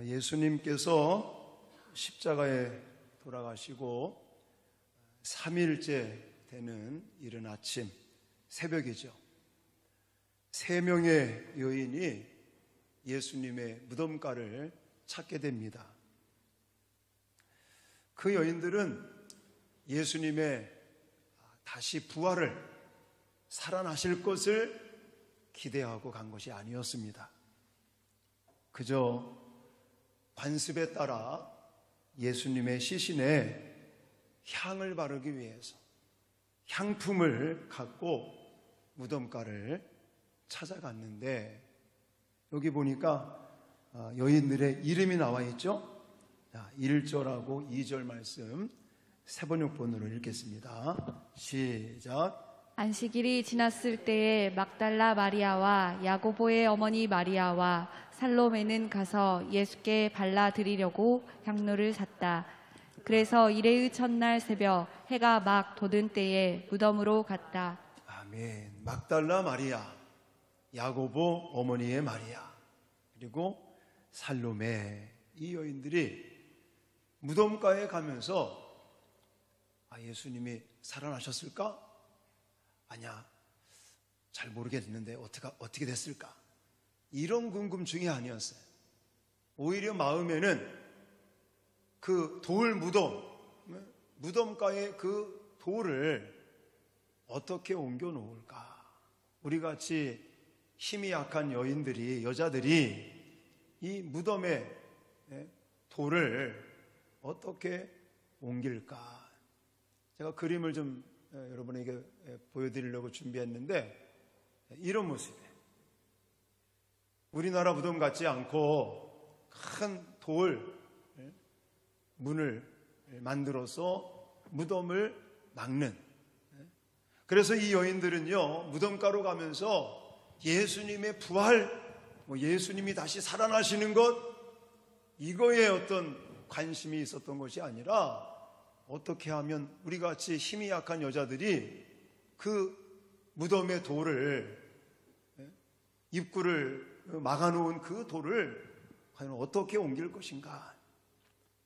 예수님께서 십자가에 돌아가시고 3일째 되는 이른 아침 새벽이죠. 3명의 여인이 예수님의 무덤가를 찾게 됩니다. 그 여인들은 예수님의 다시 부활을, 살아나실 것을 기대하고 간 것이 아니었습니다. 그저 관습에 따라 예수님의 시신에 향을 바르기 위해서 향품을 갖고 무덤가를 찾아갔는데, 여기 보니까 여인들의 이름이 나와 있죠. 1절하고 2절 말씀 세번역본으로 읽겠습니다. 시작. 안식일이 지났을 때에 막달라 마리아와 야고보의 어머니 마리아와 살로메는 가서 예수께 발라드리려고 향로를 샀다. 그래서 일해의 첫날 새벽 해가 막 돋은 때에 무덤으로 갔다. 아멘. 막달라 마리아, 야고보 어머니의 마리아, 그리고 살로메, 이 여인들이 무덤가에 가면서 예수님이 살아나셨을까? 아니야, 잘 모르겠는데 어떻게 됐을까? 이런 궁금증이 아니었어요. 오히려 마음에는 그 돌 무덤가에 그 돌을 어떻게 옮겨 놓을까? 우리 같이 힘이 약한 여자들이 이 무덤에 돌을 어떻게 옮길까? 제가 그림을 좀 여러분에게 보여드리려고 준비했는데, 이런 모습이에요. 우리나라 무덤 같지 않고 큰 돌 문을 만들어서 무덤을 막는, 그래서 이 여인들은요 무덤가로 가면서 예수님의 부활, 예수님이 다시 살아나시는 것, 이거에 어떤 관심이 있었던 것이 아니라 어떻게 하면 우리같이 힘이 약한 여자들이 그 무덤의 돌을, 입구를 막아놓은 그 돌을 과연 어떻게 옮길 것인가,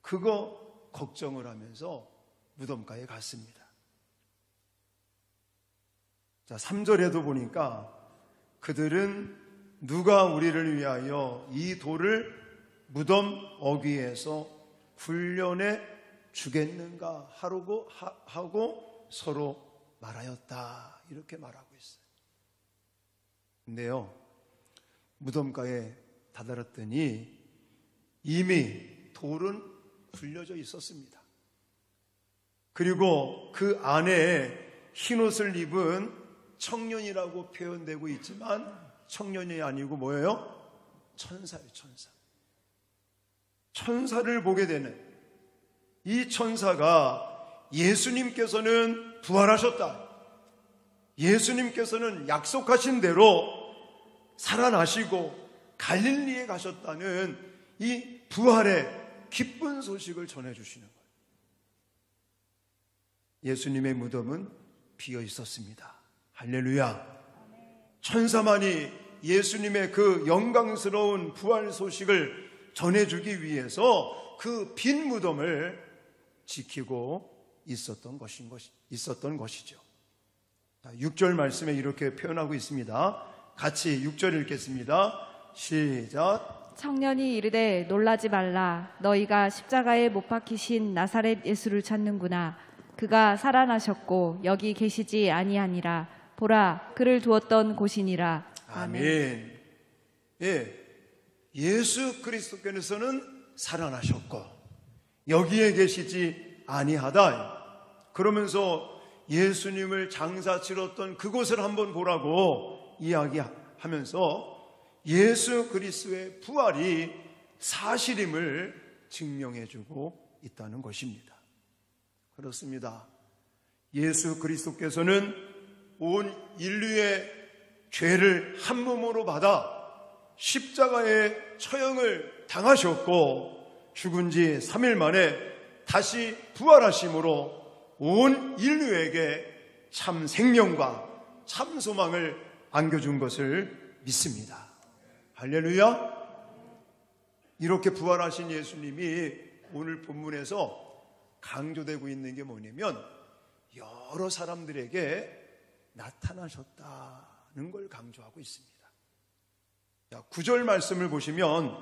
그거 걱정을 하면서 무덤가에 갔습니다. 자, 3절에도 보니까 그들은 누가 우리를 위하여 이 돌을 무덤 어귀에서 훈련해 주겠는가 하고 서로 말하였다, 이렇게 말하고 있어요. 근데요, 무덤가에 다다랐더니 이미 돌은 굴려져 있었습니다. 그리고 그 안에 흰옷을 입은 청년이라고 표현되고 있지만 청년이 아니고 뭐예요? 천사예요, 천사. 천사를 보게 되는 이 천사가 예수님께서는 부활하셨다, 예수님께서는 약속하신 대로 살아나시고 갈릴리에 가셨다는 이 부활의 기쁜 소식을 전해주시는 거예요. 예수님의 무덤은 비어 있었습니다. 할렐루야. 천사만이 예수님의 그 영광스러운 부활 소식을 전해주기 위해서 그 빈 무덤을 지키고 있었던 것이죠. 6절 말씀에 이렇게 표현하고 있습니다. 같이 6절 읽겠습니다. 시작. 청년이 이르되 놀라지 말라. 너희가 십자가에 못 박히신 나사렛 예수를 찾는구나. 그가 살아나셨고 여기 계시지 아니하니라. 보라, 그를 두었던 곳이니라. 아멘. 예, 예수 그리스도께서는 살아나셨고 여기에 계시지 아니하다. 그러면서 예수님을 장사 치렀던 그곳을 한번 보라고 이야기하면서 예수 그리스도의 부활이 사실임을 증명해주고 있다는 것입니다. 그렇습니다. 예수 그리스도께서는 온 인류의 죄를 한 몸으로 받아 십자가의 처형을 당하셨고 죽은 지 3일 만에 다시 부활하심으로 온 인류에게 참 생명과 참 소망을 안겨준 것을 믿습니다. 할렐루야. 이렇게 부활하신 예수님이 오늘 본문에서 강조되고 있는 게 뭐냐면 여러 사람들에게 나타나셨다는 걸 강조하고 있습니다. 자, 9절 말씀을 보시면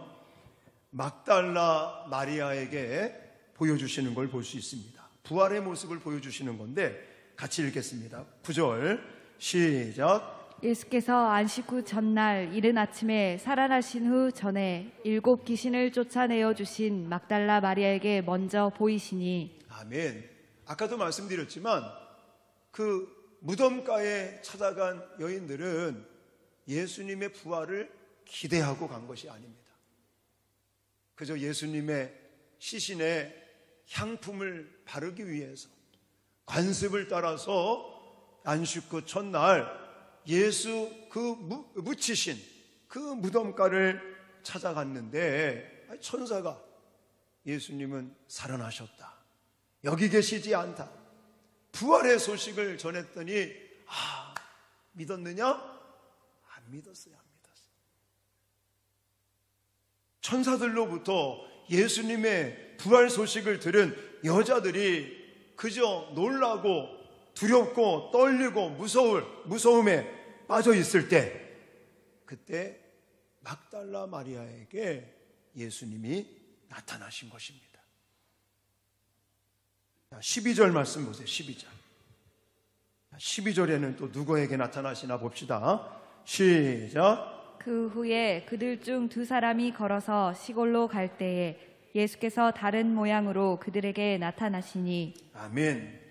막달라 마리아에게 보여주시는 걸 볼 수 있습니다. 부활의 모습을 보여주시는 건데 같이 읽겠습니다. 9절 시작. 예수께서 안식 후 전날 이른 아침에 살아나신 후 전에 7 귀신을 쫓아내어 주신 막달라 마리아에게 먼저 보이시니. 아멘. 아까도 말씀드렸지만 그 무덤가에 찾아간 여인들은 예수님의 부활을 기대하고 간 것이 아닙니다. 그저 예수님의 시신에 향품을 바르기 위해서 관습을 따라서 안식 후 첫날 예수 그 묻히신 그 무덤가를 찾아갔는데 천사가 예수님은 살아나셨다, 여기 계시지 않다, 부활의 소식을 전했더니 믿었느냐? 안 믿었어요. 천사들로부터 예수님의 부활 소식을 들은 여자들이 그저 놀라고 두렵고 떨리고 무서움에 빠져 있을 때, 그때 막달라 마리아에게 예수님이 나타나신 것입니다. 12절 말씀 보세요. 12절에는 또 누구에게 나타나시나 봅시다. 시작. 그 후에 그들 중 2 사람이 걸어서 시골로 갈 때에 예수께서 다른 모양으로 그들에게 나타나시니. 아멘.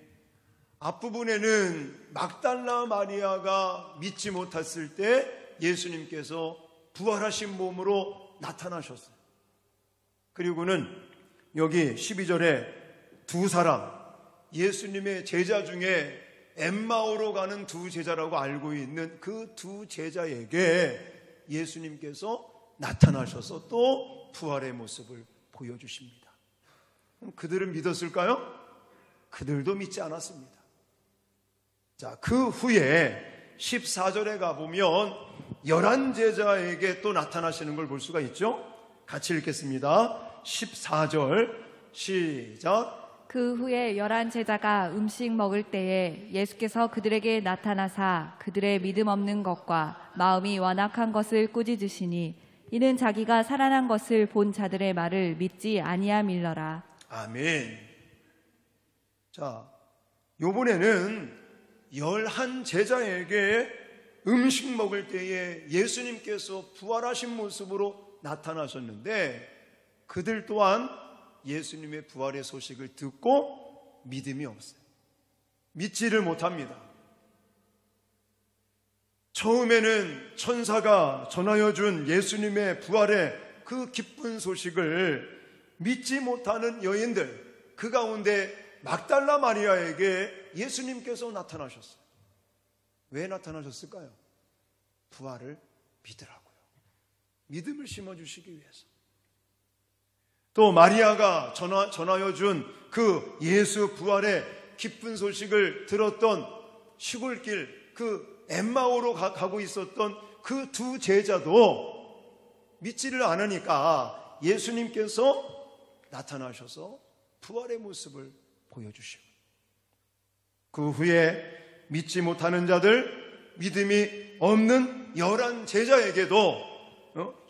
앞부분에는 막달라 마리아가 믿지 못했을 때 예수님께서 부활하신 몸으로 나타나셨어요. 그리고는 여기 12절에 2 사람, 예수님의 제자 중에 엠마오로 가는 2 제자라고 알고 있는 그 2 제자에게 예수님께서 나타나셔서 또 부활의 모습을 보여주십니다. 그들은 믿었을까요? 그들도 믿지 않았습니다. 자, 그 후에 14절에 가보면 11 제자에게 또 나타나시는 걸 볼 수가 있죠. 같이 읽겠습니다. 14절 시작. 그 후에 11 제자가 음식 먹을 때에 예수께서 그들에게 나타나사 그들의 믿음 없는 것과 마음이 완악한 것을 꾸짖으시니, 이는 자기가 살아난 것을 본 자들의 말을 믿지 아니함일러라. 아멘. 자, 요번에는 11 제자에게 음식 먹을 때에 예수님께서 부활하신 모습으로 나타나셨는데, 그들 또한 예수님의 부활의 소식을 듣고 믿음이 없어요. 믿지를 못합니다. 처음에는 천사가 전하여 준 예수님의 부활의 그 기쁜 소식을 믿지 못하는 여인들, 그 가운데 막달라 마리아에게 예수님께서 나타나셨어요. 왜 나타나셨을까요? 부활을 믿으라고요. 믿음을 심어주시기 위해서. 또 마리아가 전하여 준 그 예수 부활의 기쁜 소식을 들었던 시골길 그 엠마오로 가고 있었던 그 2 제자도 믿지를 않으니까 예수님께서 나타나셔서 부활의 모습을 보여주시고, 그 후에 믿지 못하는 자들, 믿음이 없는 11 제자에게도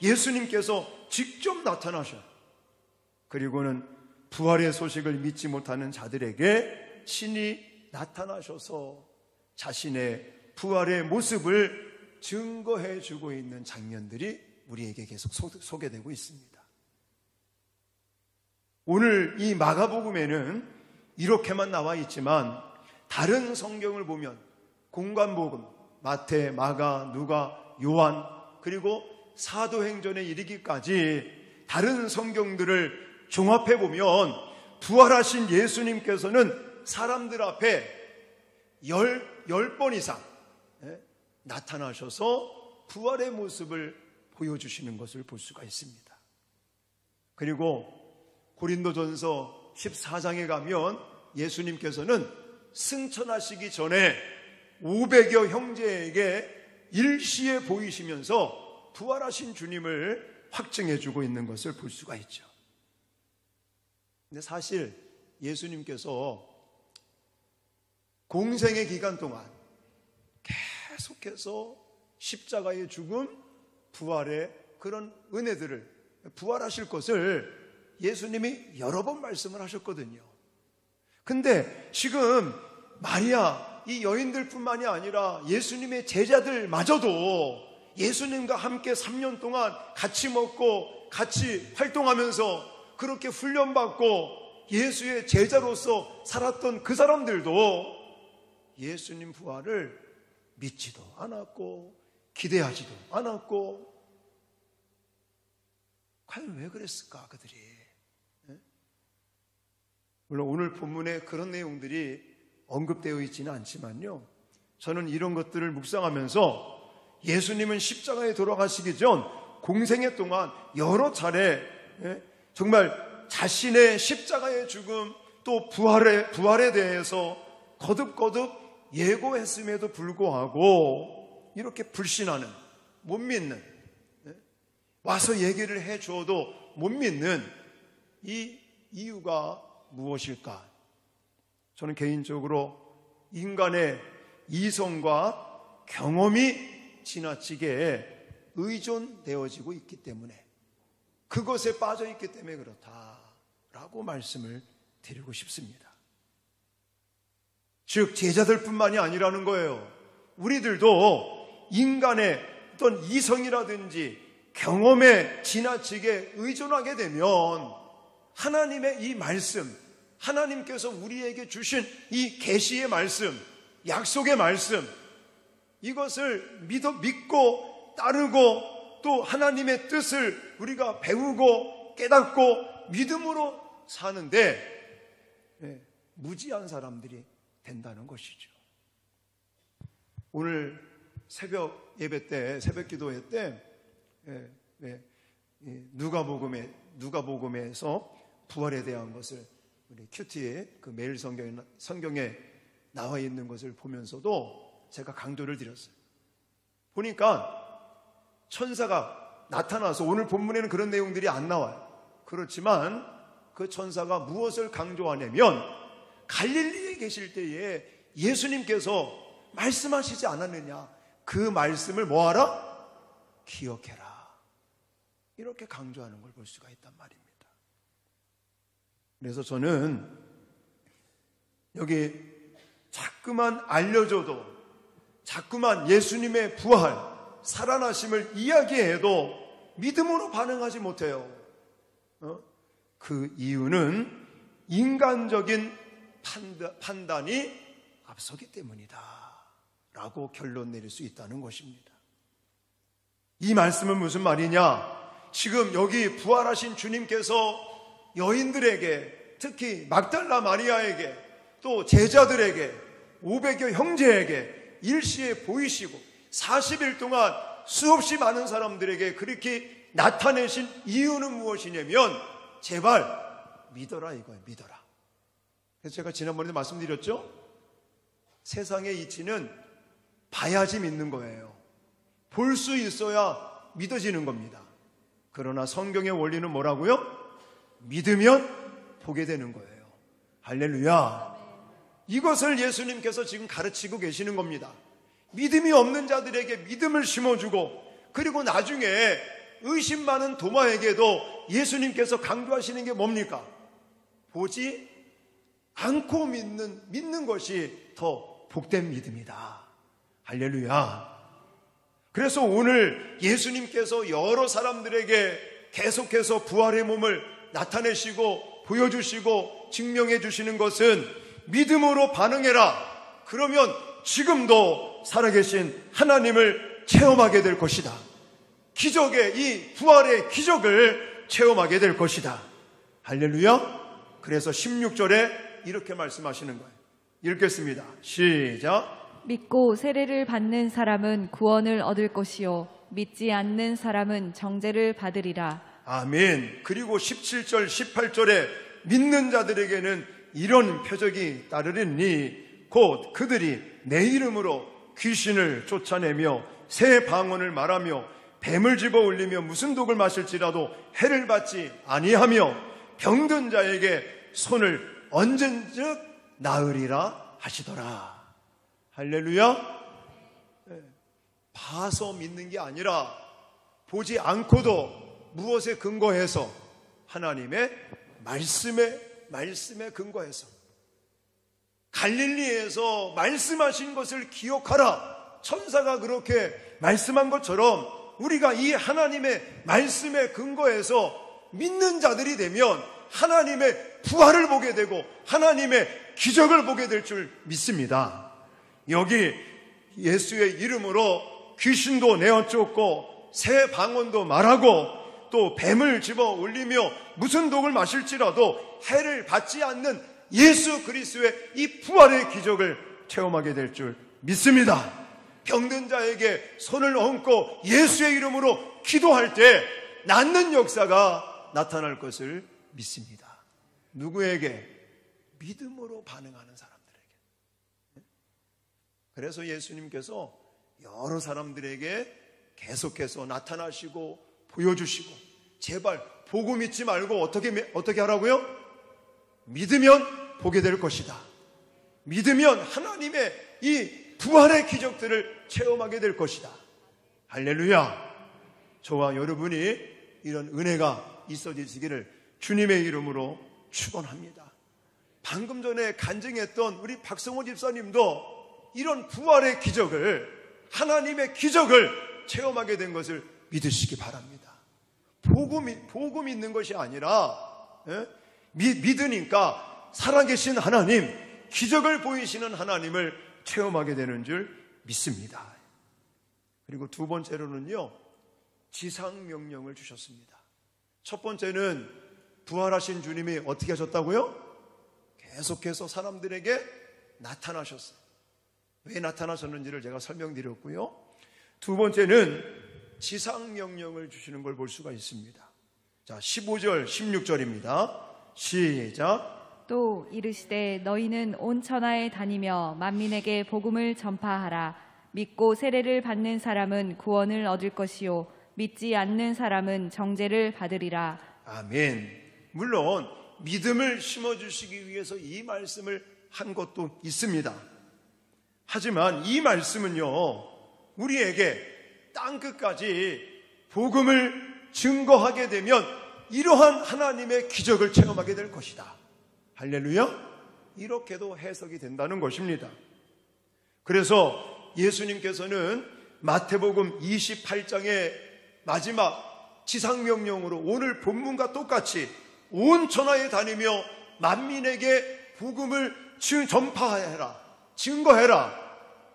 예수님께서 직접 나타나셔요. 그리고는 부활의 소식을 믿지 못하는 자들에게 친히 나타나셔서 자신의 부활의 모습을 증거해 주고 있는 장면들이 우리에게 계속 소개되고 있습니다. 오늘 이 마가복음에는 이렇게만 나와 있지만 다른 성경을 보면 공관복음, 마태, 마가, 누가, 요한, 그리고 사도행전에 이르기까지 다른 성경들을 종합해 보면 부활하신 예수님께서는 사람들 앞에 10번 이상 나타나셔서 부활의 모습을 보여주시는 것을 볼 수가 있습니다. 그리고 고린도전서 14장에 가면 예수님께서는 승천하시기 전에 500여 형제에게 일시에 보이시면서 부활하신 주님을 확증해주고 있는 것을 볼 수가 있죠. 근데 사실 예수님께서 공생의 기간 동안 계속해서 십자가의 죽음, 부활의 그런 은혜들을, 부활하실 것을 예수님이 여러 번 말씀을 하셨거든요. 근데 지금 마리아, 이 여인들뿐만이 아니라 예수님의 제자들마저도 예수님과 함께 3년 동안 같이 먹고 같이 활동하면서 그렇게 훈련받고 예수의 제자로서 살았던 그 사람들도 예수님 부활을 믿지도 않았고 기대하지도 않았고, 과연 왜 그랬을까 그들이? 물론 오늘 본문에 그런 내용들이 언급되어 있지는 않지만요, 저는 이런 것들을 묵상하면서 예수님은 십자가에 돌아가시기 전 공생애 동안 여러 차례 정말 자신의 십자가의 죽음 또 부활에 대해서 거듭거듭 예고했음에도 불구하고 이렇게 불신하는, 못 믿는, 와서 얘기를 해 주어도 못 믿는 이 이유가 무엇일까? 저는 개인적으로 인간의 이성과 경험이 지나치게 의존되어지고 있기 때문에, 그것에 빠져 있기 때문에 그렇다라고 말씀을 드리고 싶습니다. 즉 제자들뿐만이 아니라는 거예요. 우리들도 인간의 어떤 이성이라든지 경험에 지나치게 의존하게 되면 하나님의 이 말씀, 하나님께서 우리에게 주신 이 계시의 말씀, 약속의 말씀, 이것을 믿고 따르고 또 하나님의 뜻을 우리가 배우고 깨닫고 믿음으로 사는데 무지한 사람들이 된다는 것이죠. 오늘 새벽 예배 때, 새벽 기도회 때 누가복음에서 부활에 대한 것을 우리 큐티의 그 매일 성경에 나와 있는 것을 보면서도 제가 강조를 드렸어요. 보니까 천사가 나타나서, 오늘 본문에는 그런 내용들이 안 나와요. 그렇지만 그 천사가 무엇을 강조하냐면, 갈릴리에 계실 때에 예수님께서 말씀하시지 않았느냐, 그 말씀을 뭐하라? 기억해라. 이렇게 강조하는 걸 볼 수가 있단 말입니다. 그래서 저는 여기 자꾸만 알려줘도, 자꾸만 예수님의 부활, 살아나심을 이야기해도 믿음으로 반응하지 못해요. 그 이유는 인간적인 판단이 앞서기 때문이다 라고 결론 내릴 수 있다는 것입니다. 이 말씀은 무슨 말이냐? 지금 여기 부활하신 주님께서 여인들에게, 특히 막달라 마리아에게, 또 제자들에게, 500여 형제에게 일시에 보이시고 40일 동안 수없이 많은 사람들에게 그렇게 나타내신 이유는 무엇이냐면, 제발 믿어라 이거예요. 믿어라. 그래서 제가 지난번에도 말씀드렸죠? 세상의 이치는 봐야지 믿는 거예요. 볼 수 있어야 믿어지는 겁니다. 그러나 성경의 원리는 뭐라고요? 믿으면 보게 되는 거예요. 할렐루야. 이것을 예수님께서 지금 가르치고 계시는 겁니다. 믿음이 없는 자들에게 믿음을 심어주고, 그리고 나중에 의심 많은 도마에게도 예수님께서 강조하시는 게 뭡니까? 보지 않고 믿는 것이 더 복된 믿음이다. 할렐루야. 그래서 오늘 예수님께서 여러 사람들에게 계속해서 부활의 몸을 나타내시고 보여주시고 증명해 주시는 것은 믿음으로 반응해라. 그러면 지금도 살아계신 하나님을 체험하게 될 것이다. 기적의, 이 부활의 기적을 체험하게 될 것이다. 할렐루야. 그래서 16절에 이렇게 말씀하시는 거예요. 읽겠습니다. 시작. 믿고 세례를 받는 사람은 구원을 얻을 것이요 믿지 않는 사람은 정죄를 받으리라. 아멘. 그리고 17절 18절에 믿는 자들에게는 이런 표적이 따르리니 곧 그들이 내 이름으로 귀신을 쫓아내며 새 방언을 말하며 뱀을 집어 올리며 무슨 독을 마실지라도 해를 받지 아니하며 병든 자에게 손을 얹은즉 나으리라 하시더라. 할렐루야. 봐서 믿는 게 아니라 보지 않고도 무엇에 근거해서? 하나님의 말씀에 근거해서. 갈릴리에서 말씀하신 것을 기억하라. 천사가 그렇게 말씀한 것처럼 우리가 이 하나님의 말씀에 근거해서 믿는 자들이 되면 하나님의 부활을 보게 되고 하나님의 기적을 보게 될 줄 믿습니다. 여기 예수의 이름으로 귀신도 내어 쫓고 새 방언도 말하고 또 뱀을 집어 올리며 무슨 독을 마실지라도 해를 받지 않는 예수 그리스도의 이 부활의 기적을 체험하게 될 줄 믿습니다. 병든 자에게 손을 얹고 예수의 이름으로 기도할 때 낫는 역사가 나타날 것을 믿습니다. 누구에게? 믿음으로 반응하는 사람들에게. 그래서 예수님께서 여러 사람들에게 계속해서 나타나시고 보여주시고, 제발 보고 믿지 말고 어떻게 하라고요? 믿으면 보게 될 것이다. 믿으면 하나님의 이 부활의 기적들을 체험하게 될 것이다. 할렐루야. 저와 여러분이 이런 은혜가 있어지시기를 주님의 이름으로 축원합니다. 방금 전에 간증했던 우리 박성호 집사님도 이런 부활의 기적을, 하나님의 기적을 체험하게 된 것을 믿으시기 바랍니다. 보고 믿는 것이 아니라 믿으니까 살아계신 하나님, 기적을 보이시는 하나님을 체험하게 되는 줄 믿습니다. 그리고 두 번째로는요, 지상명령을 주셨습니다. 첫 번째는 부활하신 주님이 어떻게 하셨다고요? 계속해서 사람들에게 나타나셨어요. 왜 나타나셨는지를 제가 설명드렸고요. 두 번째는 지상명령을 주시는 걸 볼 수가 있습니다. 자, 15절, 16절입니다. 시작. 또 이르시되 너희는 온 천하에 다니며 만민에게 복음을 전파하라. 믿고 세례를 받는 사람은 구원을 얻을 것이요 믿지 않는 사람은 정죄를 받으리라. 아멘. 물론 믿음을 심어주시기 위해서 이 말씀을 한 것도 있습니다. 하지만 이 말씀은요, 우리에게 땅끝까지 복음을 증거하게 되면 이러한 하나님의 기적을 체험하게 될 것이다. 할렐루야. 이렇게도 해석이 된다는 것입니다. 그래서 예수님께서는 마태복음 28장의 마지막 지상명령으로 오늘 본문과 똑같이 온 천하에 다니며 만민에게 복음을 전파해라, 증거해라.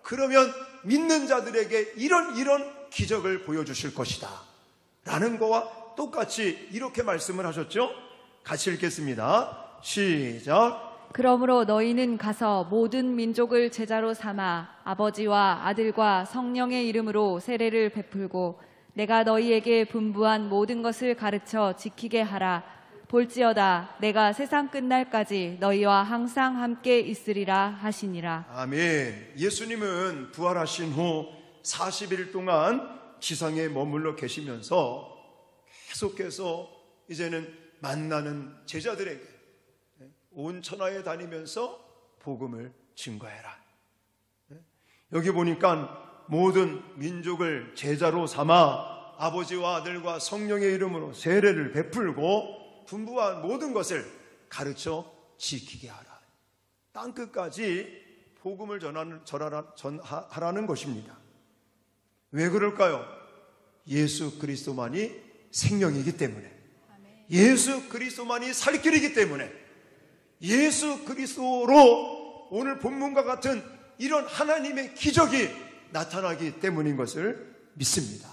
그러면 믿는 자들에게 이런 기적을 보여주실 것이다 라는 거와 똑같이 이렇게 말씀을 하셨죠. 같이 읽겠습니다. 시작. 그러므로 너희는 가서 모든 민족을 제자로 삼아 아버지와 아들과 성령의 이름으로 세례를 베풀고 내가 너희에게 분부한 모든 것을 가르쳐 지키게 하라. 볼지어다 내가 세상 끝날까지 너희와 항상 함께 있으리라 하시니라. 아멘. 예수님은 부활하신 후 40일 동안 지상에 머물러 계시면서 계속해서 이제는 만나는 제자들에게 온 천하에 다니면서 복음을 증거해라. 여기 보니까 모든 민족을 제자로 삼아 아버지와 아들과 성령의 이름으로 세례를 베풀고 분부한 모든 것을 가르쳐 지키게 하라. 땅끝까지 복음을 전하라는 것입니다. 왜 그럴까요? 예수 그리스도만이 생명이기 때문에, 예수 그리스도만이 살 길이기 때문에, 예수 그리스도로 오늘 본문과 같은 이런 하나님의 기적이 나타나기 때문인 것을 믿습니다.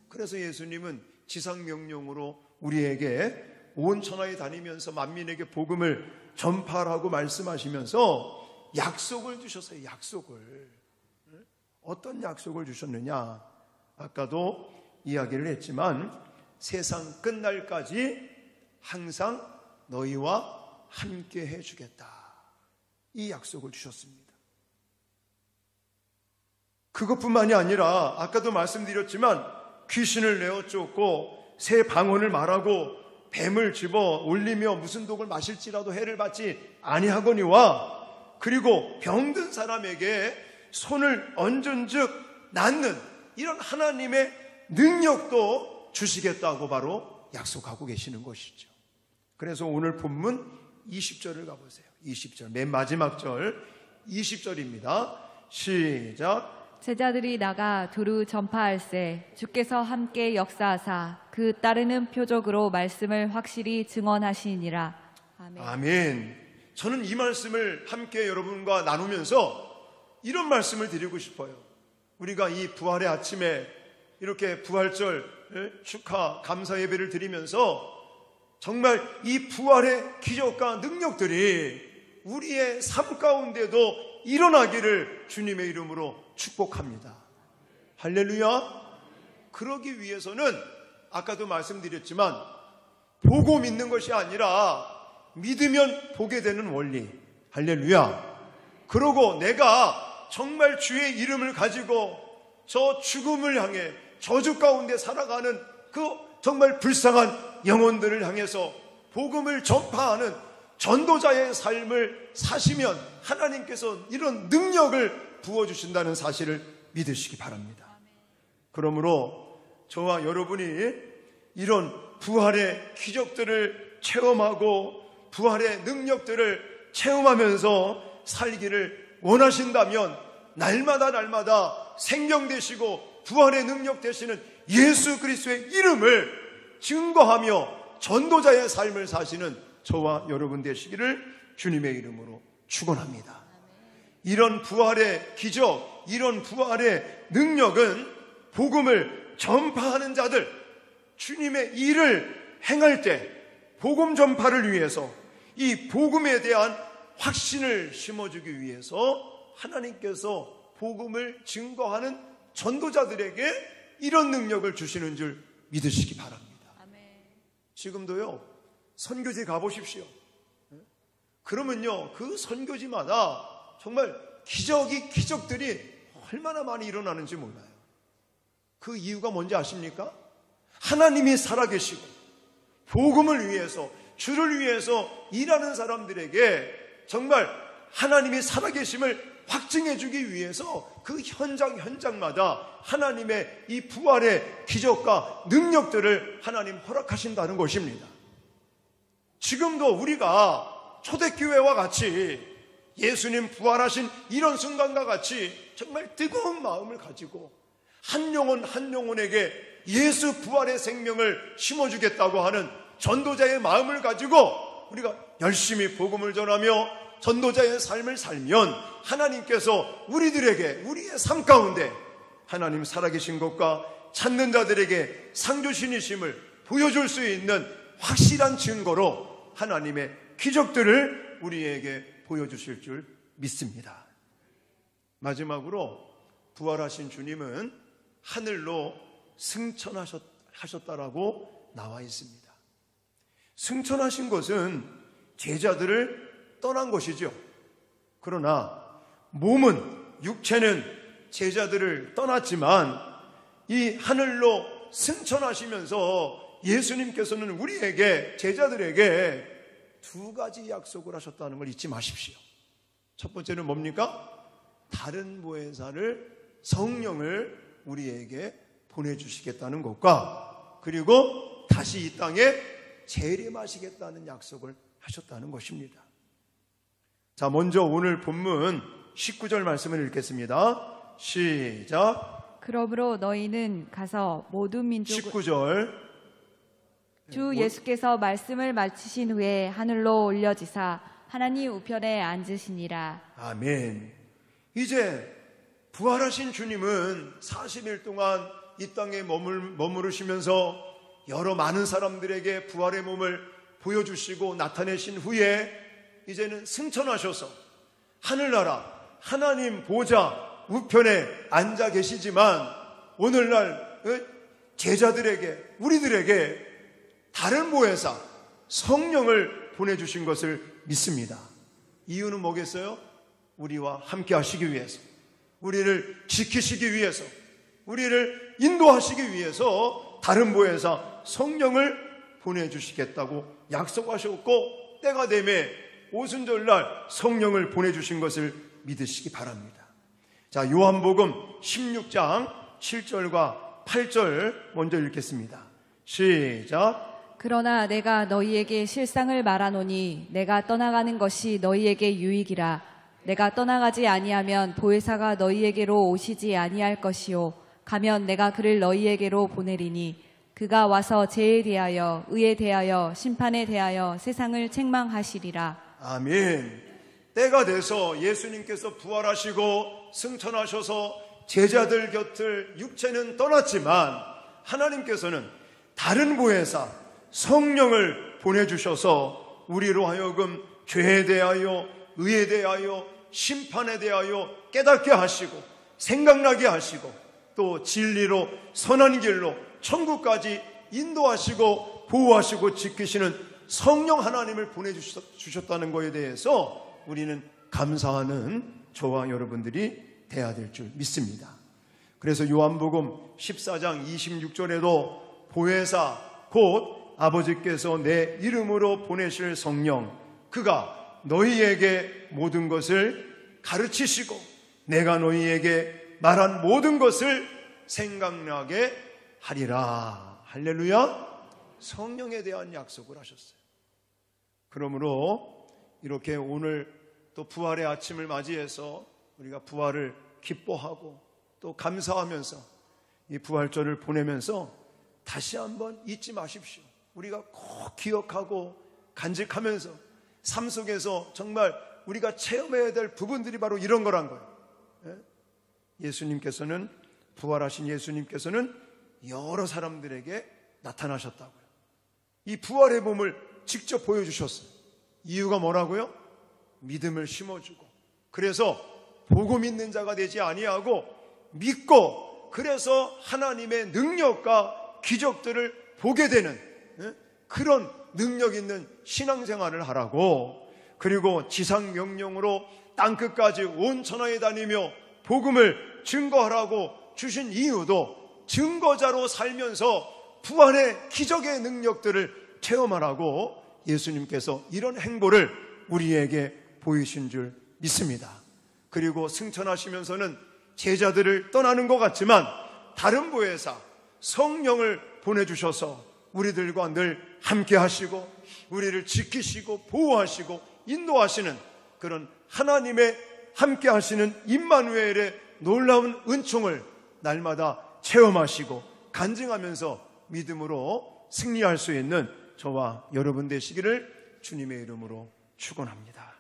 그래서 예수님은 지상명령으로 우리에게 온 천하에 다니면서 만민에게 복음을 전파하라고 말씀하시면서 약속을 주셨어요. 약속을. 어떤 약속을 주셨느냐? 아까도 이야기를 했지만 세상 끝날까지 항상 너희와 함께 해주겠다. 이 약속을 주셨습니다. 그것뿐만이 아니라 아까도 말씀드렸지만 귀신을 내어 쫓고 새 방언을 말하고 뱀을 집어 올리며 무슨 독을 마실지라도 해를 받지 아니하거니와 그리고 병든 사람에게 손을 얹은 즉 낫는 이런 하나님의 능력도 주시겠다고 바로 약속하고 계시는 것이죠. 그래서 오늘 본문 20절을 가보세요. 20절 맨 마지막 절 20절입니다. 시작. 제자들이 나가 두루 전파할세 주께서 함께 역사하사 그 따르는 표적으로 말씀을 확실히 증언하시니라. 아멘. 아멘. 저는 이 말씀을 함께 여러분과 나누면서 이런 말씀을 드리고 싶어요. 우리가 이 부활의 아침에 이렇게 부활절 축하 감사 예배를 드리면서 정말 이 부활의 기적과 능력들이 우리의 삶 가운데도 일어나기를 주님의 이름으로 축복합니다. 할렐루야. 그러기 위해서는 아까도 말씀드렸지만 보고 믿는 것이 아니라 믿으면 보게 되는 원리. 할렐루야. 그러고 내가 정말 주의 이름을 가지고 저 죽음을 향해 저주 가운데 살아가는 그 정말 불쌍한 영혼들을 향해서 복음을 전파하는 전도자의 삶을 사시면 하나님께서 이런 능력을 부어주신다는 사실을 믿으시기 바랍니다. 그러므로 저와 여러분이 이런 부활의 기적들을 체험하고 부활의 능력들을 체험하면서 살기를 원하신다면 날마다 생명 되시고 부활의 능력 되시는 예수 그리스도의 이름을 증거하며 전도자의 삶을 사시는 저와 여러분 되시기를 주님의 이름으로 축원합니다. 이런 부활의 기적, 이런 부활의 능력은 복음을 전파하는 자들, 주님의 일을 행할 때 복음 전파를 위해서 이 복음에 대한 확신을 심어주기 위해서 하나님께서 복음을 증거하는 전도자들에게 이런 능력을 주시는 줄 믿으시기 바랍니다. 지금도요, 선교지 가보십시오. 그러면요, 그 선교지마다 정말 기적들이 얼마나 많이 일어나는지 몰라요. 그 이유가 뭔지 아십니까? 하나님이 살아계시고 복음을 위해서, 주를 위해서 일하는 사람들에게 정말 하나님이 살아계심을 확증해 주기 위해서 그 현장마다 하나님의 이 부활의 기적과 능력들을 하나님 허락하신다는 것입니다. 지금도 우리가 초대교회와 같이 예수님 부활하신 이런 순간과 같이 정말 뜨거운 마음을 가지고 한 영혼에게 예수 부활의 생명을 심어주겠다고 하는 전도자의 마음을 가지고 우리가 열심히 복음을 전하며 전도자의 삶을 살면 하나님께서 우리들에게 우리의 삶 가운데 하나님 살아계신 것과 찾는 자들에게 상주신이심을 보여줄 수 있는 확실한 증거로 하나님의 기적들을 우리에게 보여주실 줄 믿습니다. 마지막으로 부활하신 주님은 하늘로 승천하셨다라고 나와 있습니다. 승천하신 것은 제자들을 떠난 것이죠. 그러나 육체는 제자들을 떠났지만 이 하늘로 승천하시면서 예수님께서는 우리에게, 제자들에게 두 가지 약속을 하셨다는 걸 잊지 마십시오. 첫 번째는 뭡니까? 다른 보혜사를, 성령을 우리에게 보내주시겠다는 것과 그리고 다시 이 땅에 재림하시겠다는 약속을 하셨다는 것입니다. 자, 먼저 오늘 본문 19절 말씀을 읽겠습니다. 시작. 그러므로 너희는 가서 모든 민족을 19절 주 예수께서 말씀을 마치신 후에 하늘로 올려지사 하나님 우편에 앉으시니라. 아멘. 이제 부활하신 주님은 40일 동안 이 땅에 머무르시면서 여러 많은 사람들에게 부활의 몸을 보여주시고 나타내신 후에 이제는 승천하셔서 하늘나라 하나님 보좌 우편에 앉아 계시지만 오늘날 제자들에게, 우리들에게 다른 보혜사 성령을 보내주신 것을 믿습니다. 이유는 뭐겠어요? 우리와 함께 하시기 위해서, 우리를 지키시기 위해서, 우리를 인도하시기 위해서 다른 보혜사 성령을 보내주시겠다고 약속하셨고, 때가 되매 오순절날 성령을 보내주신 것을 믿으시기 바랍니다. 자, 요한복음 16장 7절과 8절 먼저 읽겠습니다. 시작. 그러나 내가 너희에게 실상을 말하노니 내가 떠나가는 것이 너희에게 유익이라. 내가 떠나가지 아니하면 보혜사가 너희에게로 오시지 아니할 것이요 가면 내가 그를 너희에게로 보내리니 그가 와서 죄에 대하여 의에 대하여 심판에 대하여 세상을 책망하시리라. 아멘. 때가 돼서 예수님께서 부활하시고 승천하셔서 제자들 곁을 육체는 떠났지만 하나님께서는 다른 보혜사 성령을 보내주셔서 우리로 하여금 죄에 대하여 의에 대하여 심판에 대하여 깨닫게 하시고 생각나게 하시고 또 진리로 선한 길로 천국까지 인도하시고 보호하시고 지키시는 성령 하나님을 보내주셨다는 것에 대해서 우리는 감사하는 저와 여러분들이 돼야 될 줄 믿습니다. 그래서 요한복음 14장 26절에도 보혜사 곧 아버지께서 내 이름으로 보내실 성령 그가 너희에게 모든 것을 가르치시고 내가 너희에게 말한 모든 것을 생각나게 하리라. 할렐루야. 성령에 대한 약속을 하셨어요. 그러므로 이렇게 오늘 또 부활의 아침을 맞이해서 우리가 부활을 기뻐하고 또 감사하면서 이 부활절을 보내면서 다시 한번 잊지 마십시오. 우리가 꼭 기억하고 간직하면서 삶 속에서 정말 우리가 체험해야 될 부분들이 바로 이런 거란 거예요. 예수님께서는 부활하신 예수님께서는 여러 사람들에게 나타나셨다고요. 이 부활의 몸을 직접 보여주셨어요. 이유가 뭐라고요? 믿음을 심어주고 그래서 보고 믿는 자가 되지 아니하고 믿고 그래서 하나님의 능력과 기적들을 보게 되는 그런 능력 있는 신앙생활을 하라고 그리고 지상 명령으로 땅끝까지 온 천하에 다니며 복음을 증거하라고 주신 이유도 증거자로 살면서 부활의 기적의 능력들을 체험하라고 예수님께서 이런 행보를 우리에게 보이신 줄 믿습니다. 그리고 승천하시면서는 제자들을 떠나는 것 같지만 다른 보혜사 성령을 보내주셔서 우리들과 늘 함께 하시고 우리를 지키시고 보호하시고 인도하시는 그런 하나님의 함께 하시는 임마누엘의 놀라운 은총을 날마다 체험하시고 간증하면서 믿음으로 승리할 수 있는 저와 여러분 되시기를 주님의 이름으로 축원합니다.